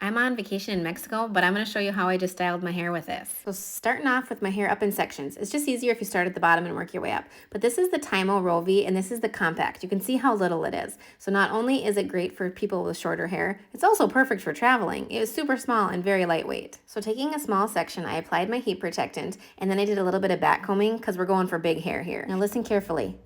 I'm on vacation in Mexico, but I'm going to show you how I just styled my hair with this. So starting off with my hair up in sections. It's just easier if you start at the bottom and work your way up. But this is the TYMO ROVY and this is the Compact. You can see how little it is. So not only is it great for people with shorter hair, it's also perfect for traveling. It was super small and very lightweight. So taking a small section, I applied my heat protectant and then I did a little bit of back combing because we're going for big hair here. Now listen carefully.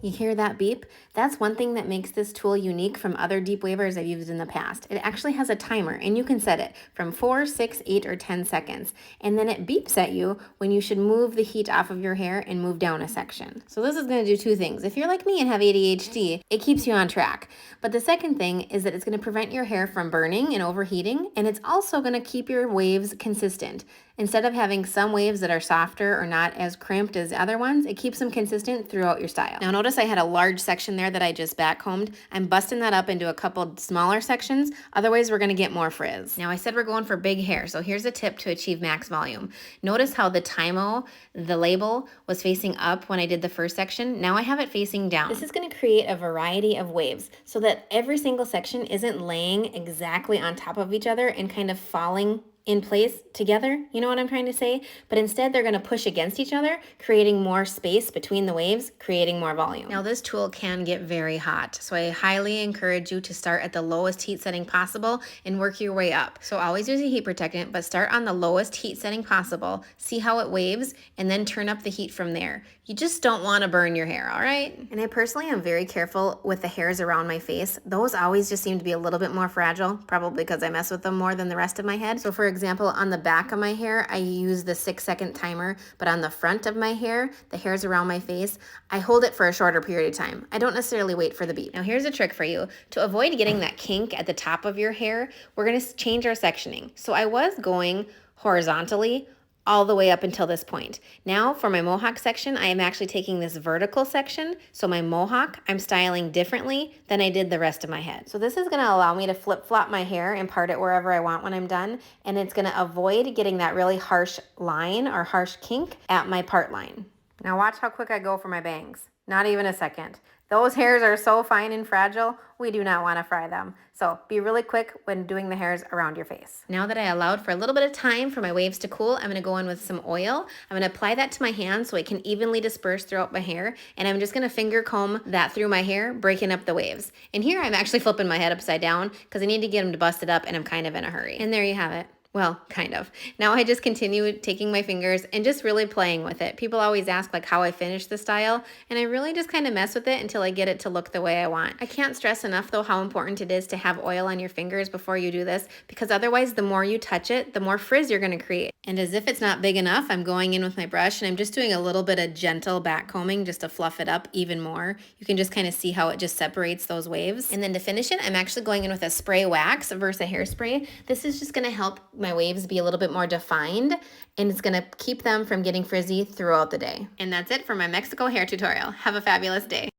You hear that beep? That's one thing that makes this tool unique from other deep wavers I've used in the past. It actually has a timer and you can set it from 4, 6, 8, or 10 seconds. And then it beeps at you when you should move the heat off of your hair and move down a section. So this is gonna do two things. If you're like me and have ADHD, it keeps you on track. But the second thing is that it's gonna prevent your hair from burning and overheating, and it's also gonna keep your waves consistent. Instead of having some waves that are softer or not as crimped as other ones, it keeps them consistent throughout your style. Now notice I had a large section there that I just back combed. I'm busting that up into a couple smaller sections, otherwise we're gonna get more frizz. Now I said we're going for big hair, so here's a tip to achieve max volume. Notice how the TYMO, the label, was facing up when I did the first section. Now I have it facing down. This is gonna create a variety of waves so that every single section isn't laying exactly on top of each other and kind of falling in place together, you know what I'm trying to say? But instead they're gonna push against each other, creating more space between the waves, creating more volume. Now this tool can get very hot, so I highly encourage you to start at the lowest heat setting possible and work your way up. So always use a heat protectant, but start on the lowest heat setting possible, see how it waves, and then turn up the heat from there. You just don't wanna burn your hair, all right? And I personally am very careful with the hairs around my face. Those always just seem to be a little bit more fragile, probably because I mess with them more than the rest of my head. So for example, on the back of my hair, I use the 6-second timer, but on the front of my hair, the hairs around my face, I hold it for a shorter period of time. I don't necessarily wait for the beep. Now here's a trick for you. To avoid getting that kink at the top of your hair, we're gonna change our sectioning. So I was going horizontally all the way up until this point. Now for my mohawk section, I am actually taking this vertical section. So my mohawk, I'm styling differently than I did the rest of my head. So this is gonna allow me to flip-flop my hair and part it wherever I want when I'm done. And it's gonna avoid getting that really harsh line or harsh kink at my part line. Now watch how quick I go for my bangs. Not even a second. Those hairs are so fine and fragile, we do not want to fry them. So be really quick when doing the hairs around your face. Now that I allowed for a little bit of time for my waves to cool, I'm going to go in with some oil. I'm going to apply that to my hands so it can evenly disperse throughout my hair. And I'm just going to finger comb that through my hair, breaking up the waves. And here I'm actually flipping my head upside down because I need to get them to bust it up and I'm kind of in a hurry. And there you have it. Well, kind of. Now I just continue taking my fingers and just really playing with it. People always ask like how I finish the style, and I really just kind of mess with it until I get it to look the way I want. I can't stress enough though how important it is to have oil on your fingers before you do this, because otherwise the more you touch it, the more frizz you're going to create. And as if it's not big enough, I'm going in with my brush and I'm just doing a little bit of gentle back combing just to fluff it up even more. You can just kind of see how it just separates those waves. And then to finish it, I'm actually going in with a spray wax versus a hairspray. This is just going to help my waves be a little bit more defined, and it's going to keep them from getting frizzy throughout the day. And that's it for my Mexico hair tutorial. Have a fabulous day.